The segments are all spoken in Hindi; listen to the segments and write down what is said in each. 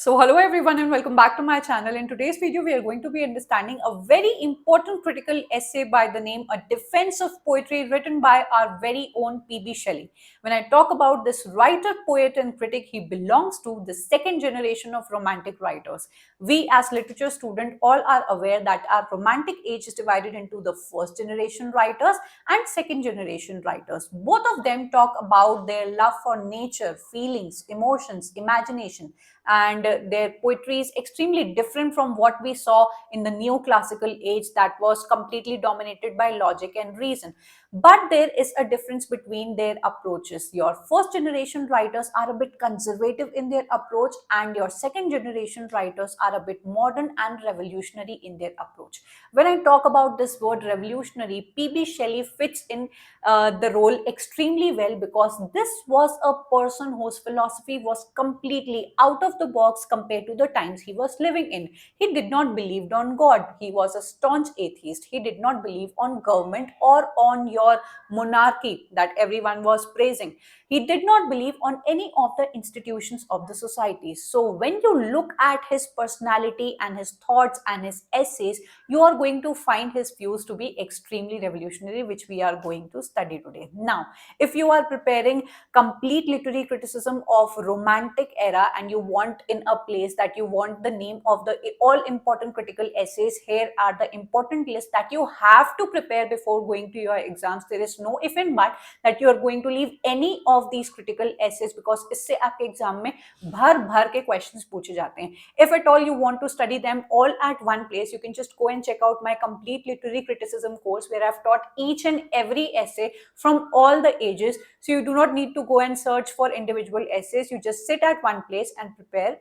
So hello everyone and welcome back to my channel. In today's video we are going to be understanding a very important critical essay by the name A Defense of Poetry, written by our very own P.B. Shelley. When I talk about this writer, poet and critic, he belongs to the second generation of romantic writers. We as literature students all are aware that our romantic age is divided into the first generation writers and second generation writers. Both of them talk about their love for nature, feelings, emotions, imagination, and their poetry is extremely different from what we saw in the neoclassical age that was completely dominated by logic and reason. But there is a difference between their approaches. Your first generation writers are a bit conservative in their approach, and your second generation writers are a bit modern and revolutionary in their approach. When I talk about this word revolutionary, P.B. Shelley fits in the role extremely well, because this was a person whose philosophy was completely out of the box compared to the times he was living in. He did not believe on God. He was a staunch atheist. He did not believe on government or on your monarchy that everyone was praising. He did not believe on any of the institutions of the society. So when you look at his personality and his thoughts and his essays, you are going to find his views to be extremely revolutionary, which we are going to study today. Now, if you are preparing complete literary criticism of romantic era and you want in a place that you want the name of the all important critical essays, here are the important list that you have to prepare before going to your exams. There is no if and but that you are going to leave any of these critical essays, because इससे आपके एग्जाम में भर भर के क्वेश्चंस पूछे जाते हैं. If at all you want to study them all at one place, you can just go and check out my complete literary criticism course, where I've taught each and every essay from all the ages. So you do not need to go and search for individual essays. You just sit at one place and prepare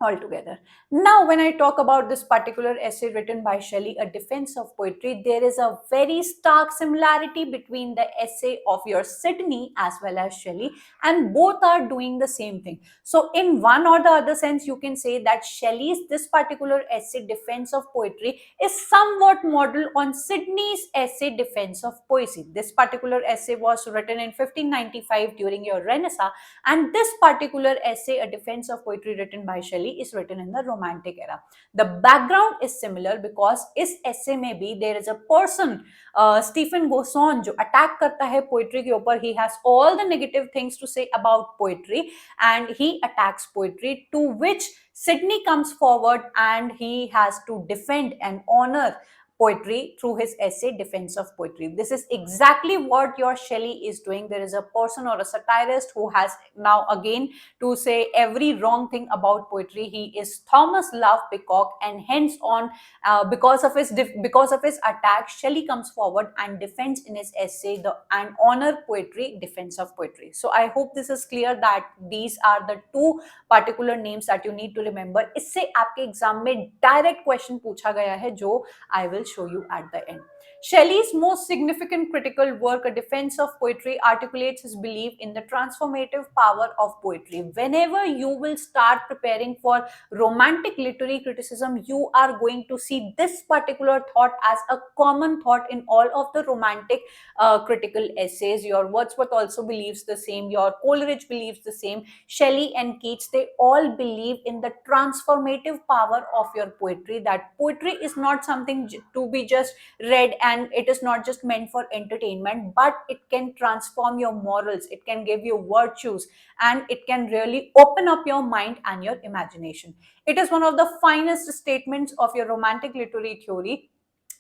altogether. Now, when I talk about this particular essay written by Shelley, A Defense of Poetry, there is a very stark similarity between the essay of your Sidney as well as Shelley, and both are doing the same thing. So, in one or the other sense, you can say that Shelley's this particular essay, Defense of Poetry, is somewhat modeled on Sidney's essay, Defense of Poesy. This particular essay was written in 1595 during your Renaissance, and this particular essay, A Defense of Poetry, written by Shelley, is written in the romantic era. The background is similar because इस essay में भी there is a person, Stephen Gosson, जो attack करता है poetry के ऊपर. He has all the negative things to say about poetry and he attacks poetry, to which Sidney comes forward and he has to defend and honor poetry through his essay Defense of Poetry. This is exactly what your Shelley is doing. There is a person or a satirist who has now again to say every wrong thing about poetry. He is Thomas Love Peacock, and hence on because of his attack, Shelley comes forward and defends in his essay the and honor poetry, Defense of Poetry. So I hope this is clear that these are the two particular names that you need to remember. इससे आपके एग्जाम में डायरेक्ट क्वेश्चन पूछा गया है, जो I will show you at the end. Shelley's most significant critical work, A Defense of Poetry, articulates his belief in the transformative power of poetry. Whenever you will start preparing for romantic literary criticism, you are going to see this particular thought as a common thought in all of the romantic critical essays. Your Wordsworth also believes the same. Your Coleridge believes the same. Shelley and Keats, they all believe in the transformative power of your poetry, that poetry is not something to be just read, and it is not just meant for entertainment, but it can transform your morals, it can give you virtues, and it can really open up your mind and your imagination. It is one of the finest statements of your romantic literary theory,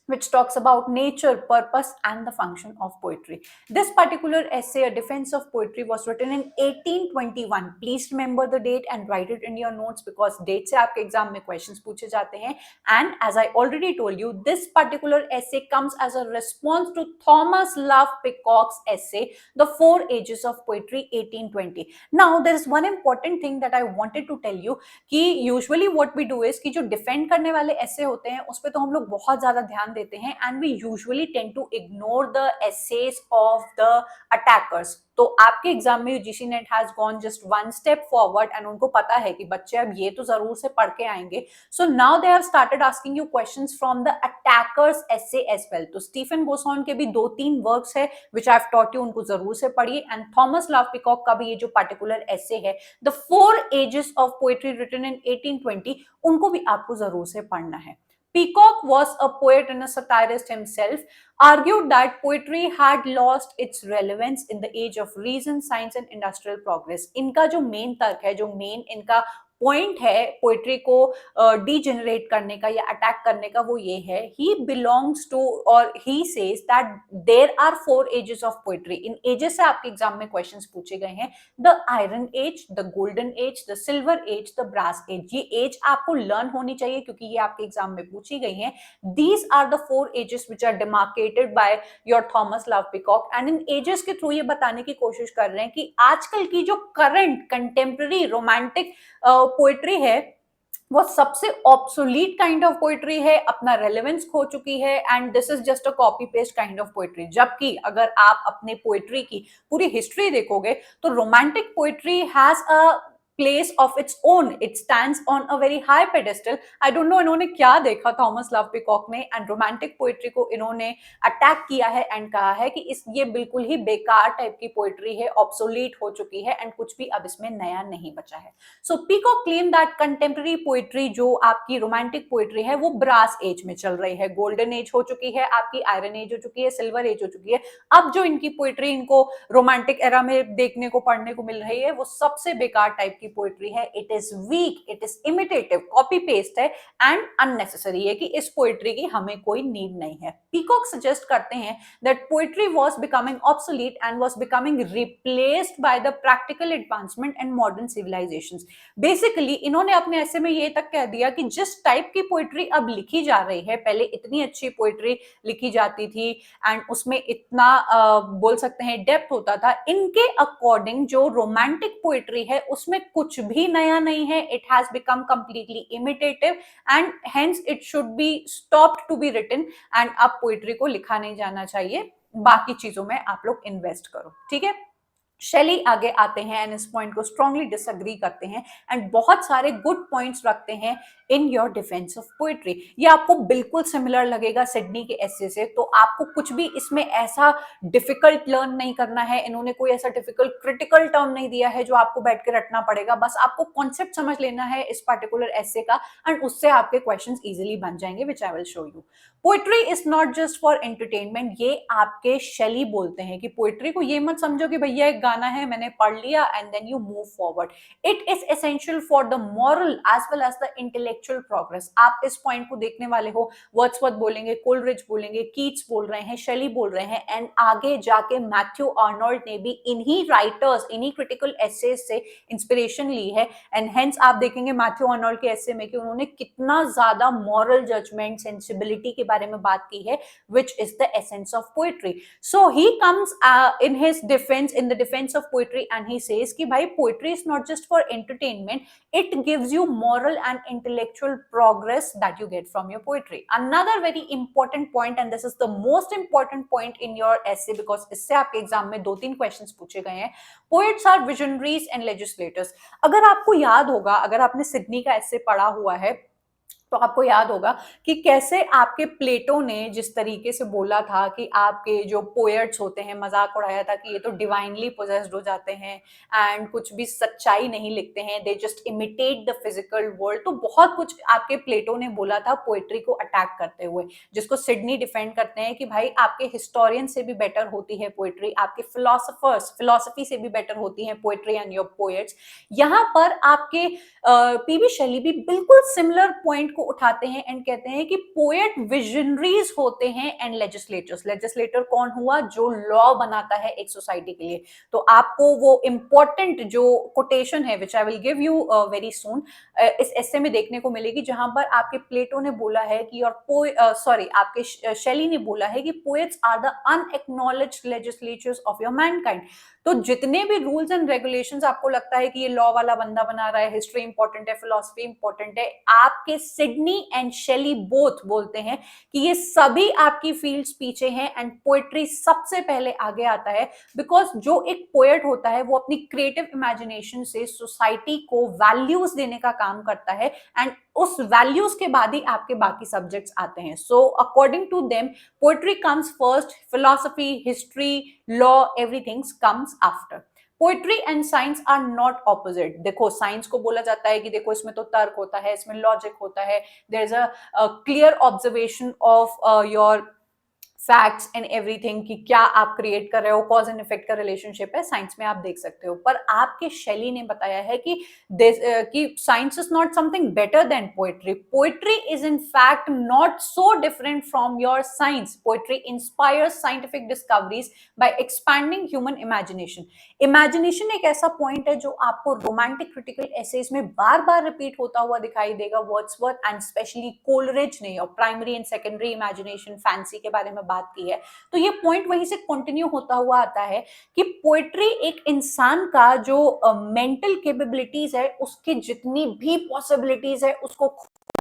which talks about nature, purpose, and the function of poetry. This particular essay, A Defense of Poetry, was written in 1821. Please remember the date and write it in your notes, because date से आपके एग्जाम में questions पूछे जाते हैं. And as I already told you, this particular essay comes as a response to Thomas Love Peacock's essay, The Four Ages of Poetry, 1820. Now, there is one important thing that I wanted to tell you, कि usually what we do is कि जो defend करने वाले essay होते हैं, उस पे तो हम लोग बहुत ज़्यादा ध्यान देते हैं and we usually tend to ignore the essays of the attackers. तो आपके एग्जाम में UGC NET has gone just one step forward and उनको पता है कि बच्चे अब ये तो जरूर से पढ़ के आएंगे, so now they have started asking you questions from the attackers essay as well. तो स्टीफन बोसॉन के भी 2-3 वर्क्स है which I have taught you, उनको जरूर से पढ़िए। एंड थॉमस लव पिकॉक का भी ये जो पर्टिकुलर एसे है the 4 ages of poetry written in 1820, उनको भी आपको जरूर से पढ़ना है। Peacock was a poet and a satirist himself, argued that poetry had lost its relevance in the age of reason, science and industrial progress. इनका जो मेन तर्क है, जो मेन इनका पॉइंट है पोएट्री को डीजेनरेट करने का या अटैक करने का, वो ये है, ही बिलोंग्स टू और he says that there are 4 ages of poetry. इन एजेस से आपके एग्जाम में क्वेश्चंस पूछे गए हैं, the iron age, the golden age, the silver age, the brass age. ये एज आपको लर्न होनी चाहिए क्योंकि ये आपके एग्जाम में पूछी गई हैं। These are the 4 ages which are demarcated by your Thomas Love Peacock and इन एजेस के थ्रू ये बताने की कोशिश कर रहे हैं कि आजकल की जो करंट कंटेम्प्रेरी रोमांटिक पोएट्री है वो सबसे ऑब्सोलीट काइंड ऑफ पोएट्री है, अपना रेलेवेंस खो चुकी है and this is just a copy paste kind of poetry. जबकि अगर आप अपने पोएट्री की पूरी हिस्ट्री देखोगे तो romantic poetry has a place of its own, it stands on a very high pedestal। I don't know इन्होंने क्या देखा थॉमस लव पिकॉक ने एंड रोमांटिक पोएट्री को इन्होंने अटैक किया है एंड कहा है कि इस ये बिल्कुल ही बेकार टाइप की पोएट्री है, ऑब्सोलीट हो चुकी है एंड कुछ भी अब इसमें नया नहीं बचा है। So peacock claim that contemporary poetry जो आपकी रोमांटिक पोएट्री है वो ब्रास एज में चल रही है, गोल्डन एज हो चुकी है, आपकी आयरन एज हो चुकी है, सिल्वर एज हो चुकी है। अब जो इनकी पोएट्री इनको रोमांटिक एरा में देखने को पढ़ने को मिल रही है वो सबसे बेकार टाइप की पोएट्री है। It is weak, it is imitative, copy paste है एंड अननेसेसरी है कि इस पोएट्री की हमें कोई नीड नहीं है। पीकॉक सजेस्ट करते हैं that poetry was becoming obsolete and was becoming replaced by the practical advancement and modern civilizations. Basically इन्होंने अपने ऐसे में ये तक कह दिया कि जिस टाइप की पोएट्री अब लिखी जा रही है, पहले इतनी अच्छी पोएट्री लिखी जाती थी एंड उसमें इतना बोल सकते हैं डेप्थ होता था, इनके अकॉर्डिंग जो रोमांटिक पोएट्री है उसमें कुछ भी नया नहीं है। It has become completely imitative and hence it should be stopped to be written and अब पोएट्री को लिखा नहीं जाना चाहिए, बाकी चीजों में आप लोग इन्वेस्ट करो। ठीक है, शेली आगे आते हैं एंड इस पॉइंट को स्ट्रांगली डिसएग्री करते हैं एंड बहुत सारे गुड पॉइंट्स रखते हैं in your defence of poetry. ये आपको बिल्कुल सिमिलर लगेगा सिडनी के एसे से, तो आपको कुछ भी इसमें ऐसा डिफिकल्ट लर्न नहीं करना है, इन्होंने कोई ऐसा डिफिकल्ट क्रिटिकल टर्म नहीं दिया है जो आपको बैठ के रटना पड़ेगा, बस आपको कॉन्सेप्ट समझ लेना है इस पर्टिकुलर एसे का एंड उससे आपके क्वेश्चंस इजीली बन जाएंगे which I will show you. Poetry is not just for entertainment, ये आपके शेली बोलते हैं कि पोएट्री को ये मत समझो कि भैया एक गाना है मैंने पढ़ लिया and then you move forward. It is essential for the moral as well as the intellectual progress. आप इस पॉइंट को देखने वाले हो, वर्ड्सवर्थ बोलेंगे, कोलरिज बोलेंगे, कीट्स बोल रहे हैं, शेली बोल रहे हैं एंड आगे जाके मैथ्यू आर्नोल्ड ने भी इन्हीं राइटर्स, इन्हीं क्रिटिकल एसेज से इंस्पिरेशन ली है एंड हेंस आप देखेंगे मैथ्यू आर्नोल्ड के एसे में कि उन्होंने कितना ज्यादा मॉरल जजमेंट, सेंसिबिलिटी के बारे में बात की है, which is the essence of poetry. So he comes in his defense, in the defense of poetry, and he says कि भाई poetry is not just for entertainment, it gives you moral and intellectual progress that you get from your poetry. Another very important point, and this is the most important point in your essay because इससे आपके एग्जाम में 2-3 क्वेश्चंस पूछे गए हैं। Poets are visionaries and legislators. अगर आपको याद होगा, अगर आपने सिडनी का essay पढ़ा हुआ है तो आपको याद होगा कि कैसे आपके प्लेटो ने जिस तरीके से बोला था कि आपके जो पोएट्स होते हैं, मजाक उड़ाया था कि ये तो डिवाइनली पोजेस्ड हो जाते हैं एंड कुछ भी सच्चाई नहीं लिखते हैं, they just imitate the physical world. तो बहुत कुछ आपके प्लेटो ने बोला था पोएट्री को अटैक करते हुए, जिसको सिडनी डिफेंड करते हैं कि भाई आपके हिस्टोरियन से भी बेटर होती है पोएट्री, आपके फिलोसफर्स, फिलोसफी से भी बेटर होती है पोएट्री एंड योर पोएट्स। यहाँ पर आपके पीबी शेली भी बिल्कुल सिमिलर पॉइंट को उठाते हैं एंड कहते हैं कि पोएट विजनरीज होते हैं एंड लेजिस्लेटर्स। लेजिस्लेटर कौन हुआ? जो लॉ बनाता है एक सोसाइटी के लिए। तो आपको वो इंपॉर्टेंट जो कोटेशन है which I will give you very soon इस एसे में देखने को मिलेगी, जहां पर आपके प्लेटो ने बोला है कि आपके शेली ने बोला है कि poets are the unacknowledged legislators of your mankind. तो जितने भी रूल्स एंड रेगुलेशंस आपको लगता है कि ये लॉ वाला बंदा बना रहा है, हिस्ट्री इंपॉर्टेंट है, फिलोसफी इंपॉर्टेंट है, आपके सिडनी एंड शेली बोथ बोलते हैं कि ये सभी आपकी फील्ड्स पीछे हैं एंड पोएट्री सबसे पहले आगे आता है, बिकॉज जो एक पोएट होता है वो अपनी क्रिएटिव इमेजिनेशन से सोसाइटी को वैल्यूज देने का काम करता है एंड उस वैल्यूज के बाद ही आपके बाकी सब्जेक्ट्स आते हैं. So according to them poetry comes first, philosophy, history, law, everything comes after. Poetry and science are not opposite. देखो साइंस को बोला जाता है कि देखो इसमें तो तर्क होता है, इसमें लॉजिक होता है, there is a clear observation of your facts and everything कि क्या आप क्रिएट कर रहे हो, कॉज एंड इफेक्ट का रिलेशनशिप है, साइंस में आप देख सकते हो. पर आपके शैली ने बताया है कि science is not something better than poetry. Poetry is in fact not so different from your science. Poetry inspires scientific discoveries by expanding human imagination. Imagination एक ऐसा पॉइंट है जो आपको रोमांटिक क्रिटिकल एसेज में बार बार रिपीट होता हुआ दिखाई देगा. वर्ड्सवर्थ एंड स्पेशली कोलरिज ने और primary and secondary imagination, fancy के बारे में बात की है. तो ये पॉइंट वहीं से कंटिन्यू होता हुआ आता है कि पोएट्री एक इंसान का जो मेंटल कैपेबिलिटीज है उसकी जितनी भी पॉसिबिलिटीज है उसको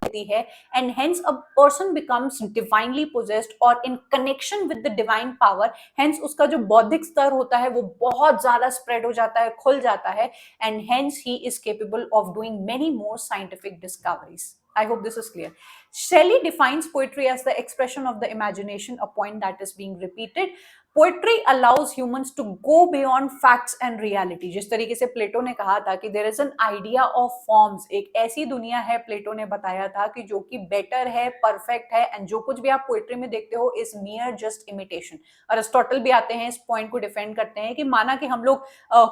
देती है and hence a person becomes divinely possessed और in connection with the divine power. Hence उसका जो बौद्धिक स्तर होता है वो बहुत ज्यादा स्प्रेड हो जाता है, खुल जाता है and hence he is capable of doing many more scientific discoveries. I hope this is clear. Shelley defines poetry as the expression of the imagination, a point that is being repeated. Poetry allows humans to go beyond facts and reality. जिस तरीके से प्लेटो ने कहा था कि there is an idea of forms. एक ऐसी दुनिया है, प्लेटो ने बताया था कि जो कि बेटर है, परफेक्ट है एंड जो कुछ भी आप पोएट्री में देखते हो is mere just imitation. Aristotle भी आते हैं, इस पॉइंट को डिफेंड करते हैं कि माना कि हम लोग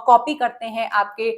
कॉपी करते हैं आपके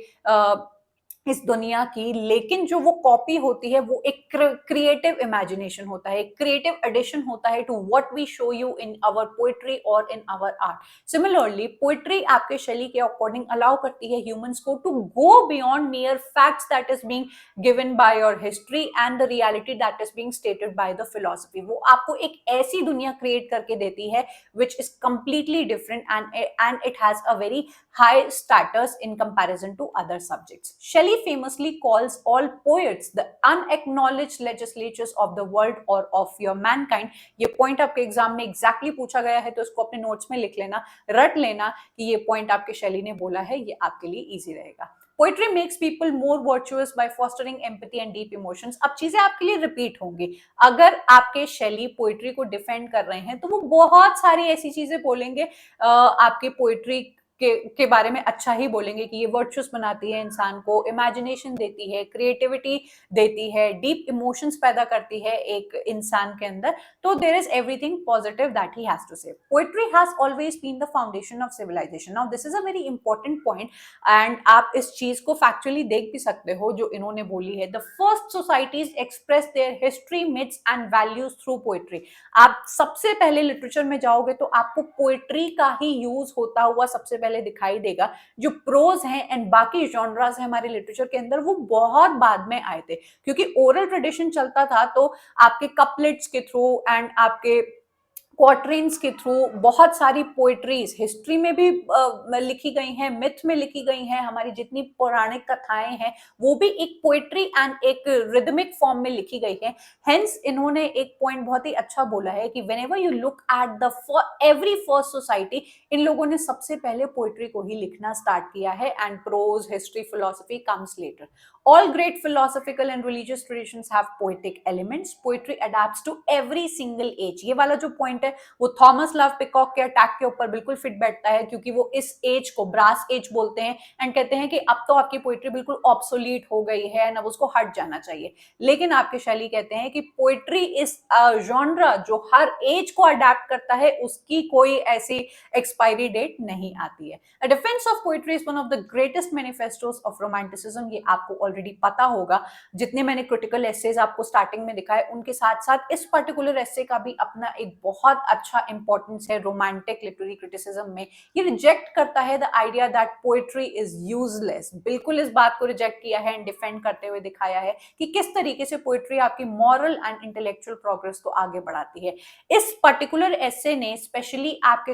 इस दुनिया की, लेकिन जो वो कॉपी होती है वो एक क्रिएटिव इमेजिनेशन होता है, एक क्रिएटिव एडिशन होता है to what we show you in our poetry और in our art. Similarly poetry आपके शैली के अकॉर्डिंग अलाउ करती है ह्यूमंस को to go beyond mere facts that is being given by your history and the reality that is being stated by the philosophy. वो आपको एक ऐसी दुनिया क्रिएट करके देती है which is completely different and it has a very high status in comparison to other subjects. Shelley famously calls all poets the unacknowledged legislatures of the world or of your mankind. ये पॉइंट आपके एग्जाम में एग्जैक्टली पूछा गया है तो इसको अपने नोट्स में लिख लेना, रट लेना कि ये पॉइंट आपके शैली ने बोला है, ये आपके लिए इजी रहेगा. Poetry makes people more virtuous by fostering empathy and deep emotions. अब चीजें आपके लिए रिपीट होंगी. अगर आपके शैली पोएट्री को डिफेंड कर रहे हैं तो वो बहुत सारी ऐसी चीजें बोलेंगे आपके पोएट्री के बारे में अच्छा ही बोलेंगे कि ये वर्चुअस बनाती है इंसान को, इमेजिनेशन देती है, क्रिएटिविटी देती है, डीप इमोशंस पैदा करती है एक इंसान के अंदर. तो there is everything positive that he has to say. Poetry has always been the foundation of civilisation. Now this is a very important point and आप इस चीज को फैक्चुअली देख भी सकते हो जो इन्होंने बोली है. The first societies express their history, myths and values through poetry. आप सबसे पहले लिटरेचर में जाओगे तो आपको पोएट्री का ही यूज होता हुआ सबसे पहले दिखाई देगा. जो प्रोज हैं एंड बाकी जॉनरास हैं हमारे लिटरेचर के अंदर वो बहुत बाद में आए थे, क्योंकि ओरल ट्रेडिशन चलता था तो आपके कपलेट्स के थ्रू एंड आपके क्वार्टरिन्स के थ्रू बहुत सारी पोएट्रीज हिस्ट्री में भी लिखी गई हैं, मिथ में लिखी गई हैं, हमारी जितनी पौराणिक कथाएं हैं वो भी एक पोएट्री एंड एक रिदमिक फॉर्म में लिखी गई है. हेंस इन्होंने एक पॉइंट बहुत ही अच्छा बोला है कि whenever you look at the every first society, इन लोगों ने सबसे पहले पोएट्री को ही लिखना स्टार्ट किया है and prose, history, philosophy comes later. All great philosophical and religious traditions have poetic elements. Poetry adapts to every single age. ये वाला जो पॉइंट है वो थॉमस लव पिकॉक के अटैक के ऊपर बिल्कुल फिट बैठता है, क्योंकि वो इस एज को ब्रास एज बोलते हैं एंड कहते हैं कि अब तो आपकी पोएट्री बिल्कुल ऑब्सोलीट हो गई है एंड अब उसको हट जाना चाहिए. लेकिन आपके शैली कहते हैं कि पोएट्री इज जॉनरा जो हर एज को अडेप्ट करता है, उसकी कोई ऐसी एक्सपायरी डेट नहीं आती है. A defense of poetry is one of the greatest manifestos of romanticism. ये आपको ऑलरेडी पता होगा. जितने मैंने क्रिटिकल एसेज आपको स्टार्टिंग में दिखाए उनके साथ साथ इस पर्टिकुलर एसे का भी अपना एक बहुत बहुत अच्छा इंपॉर्टेंस है रोमांटिक लिटरेरी क्रिटिसिज्म में। ये रिजेक्ट करता है the idea that poetry is useless, बिल्कुल इस बात को रिजेक्ट किया है एंड डिफेंड करते हुए दिखाया है कि किस तरीके से पोएट्री आपकी मॉरल एंड इंटेलेक्चुअल प्रोग्रेस को आगे बढ़ाती है। इस पर्टिकुलर एसे ने स्पेशली आपके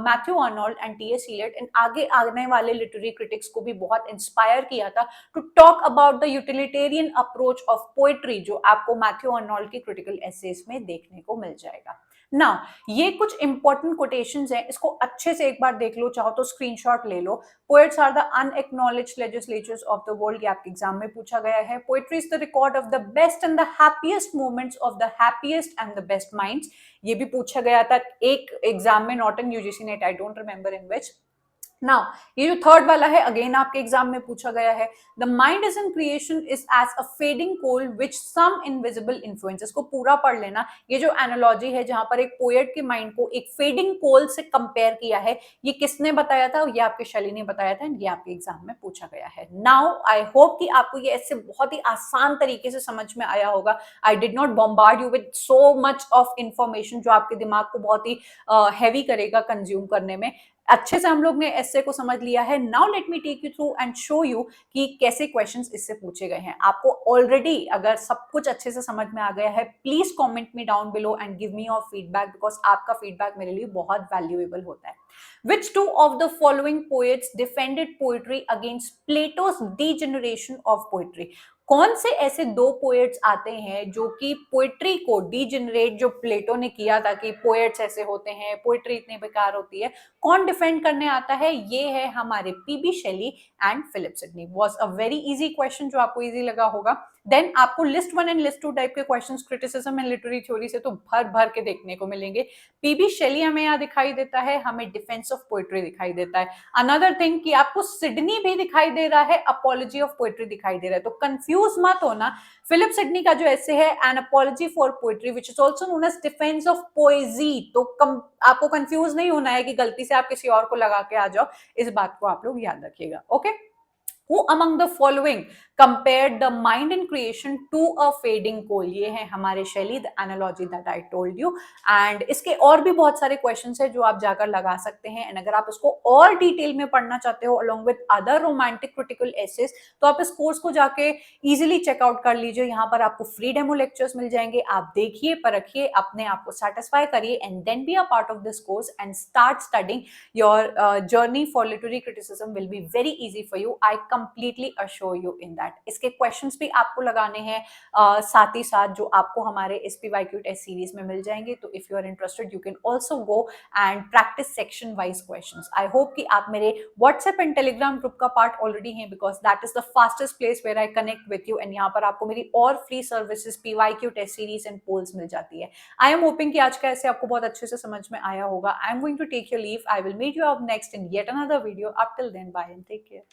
Matthew Arnold and T S. Eliot and आगे आने वाले लिटरेरी क्रिटिक्स को भी बहुत इंस्पायर किया था to talk about the utilitarian approach of poetry, जो आपको मैथ्यू अर्नोल्ड की क्रिटिकल एसेज में देखने को मिल जाएगा। नाउ ये कुछ इंपॉर्टेंट कोटेशंस हैं, इसको अच्छे से एक बार देख लो, चाहो तो स्क्रीनशॉट ले लो। Poets are the unacknowledged legislators of the world, ये आपके एग्जाम में पूछा गया है। Poetry is the record of the best and the happiest moments of the happiest and the best minds, ये भी पूछा गया था एक एग्जाम में, not in UGC NET, I don't remember in which. Now ये जो थर्ड वाला है अगेन आपके एग्जाम में पूछा गया है। The mind is in creation is as a fading coal which some invisible influence, इसको पूरा पढ़ लेना। ये जो एनालॉजी है जहां पर एक पोएट के माइंड को एक फेडिंग कोल से कंपेयर किया है, ये किसने बताया था? ये आपके शैली ने बताया था एंड ये आपके एग्जाम में पूछा गया है। नाउ आई होप कि आपको ये ऐसे बहुत ही आसान तरीके से समझ में आया होगा। I did not bombard you with so much of information जो आपके दिमाग को बहुत ही हैवी करेगा कंज्यूम करने में। अच्छे से हम लोग ने एस्से को समझ लिया है। Now let me take you through and show you कि कैसे क्वेश्चंस इससे पूछे गए हैं। आपको ऑलरेडी अगर सब कुछ अच्छे से समझ में आ गया है, please comment me down below and give me your feedback, because आपका फीडबैक मेरे लिए बहुत वैल्यूएबल होता है। Which two of the following poets defended poetry against Plato's degeneration of poetry? कौन से ऐसे दो पोएट्स आते हैं जो कि पोएट्री को डीजेनरेट, जो प्लेटो ने किया था कि पोएट्स ऐसे होते हैं, पोएट्री इतनी बेकार होती है, कौन डिफेंड करने आता है? ये है हमारे PB Shelley and Philip Sidney. Was a very easy question जो आपको इजी लगा होगा। देन आपको लिस्ट 1 एंड लिस्ट 2 टाइप के questions criticism and literary theory से तो भर भर के देखने को मिलेंगे। पीबी शेली हमें यहाँ दिखाई देता है, हमें डिफेंस ऑफ पोएट्री दिखाई देता है। अनदर थिंग कि आपको सिडनी भी दिखाई दे रहा है, अपॉलॉजी ऑफ पोएट्री दिखाई दे रहा है, तो कंफ्यूज मत होना। फिलिप सिडनी का जो ऐसे है an apology for poetry which is also known as defence of poesy, तो आपको कंफ्यूज नहीं होना है कि गलती से आप किसी और को लगा के आ जाओ, इस बात को आप लोग याद रखिएगा। Okay, Who among the following compared the mind in creation to a fading coal? ये है हमारे शैली, the analogy that I told you. And इसके और भी बहुत सारे क्वेश्चंस है जो आप जाकर लगा सकते हैं। एंड अगर आप इसको और डिटेल में पढ़ना चाहते हो along with other romantic critical essays, तो आप इस कोर्स को जाके इजीली चेकआउट कर लीजिए। यहाँ पर आपको फ्री डेमो लेक्चर्स मिल जाएंगे, आप देखिए, परखिए, अपने आप को सेटिस्फाई करिए and then be a part of this course and start studying. Your journey for literary criticism will be very easy for you, I completely assure you in that। इसके क्वेश्चंस भी आपको लगाने हैं साथ ही साथ जो आपको हमारे SPYQ टेस्ट सीरीज में मिल जाएंगे। तो if you are interested you can also go and practice section wise questions. I hope कि आप मेरे व्हाट्सएप एंड टेलीग्राम ग्रुप का पार्ट ऑलरेडी हैं, because that is the fastest place where I connect with you. And यहाँ पर आपको मेरी और free services PYQ test series and polls मिल जाती है। आई एम होपिंग कि आज का ऐसे आपको बहुत अच्छे से समझ में आया होगा। I am going to take your leave. I will meet you up next in yet another video. Up till then, bye and take care.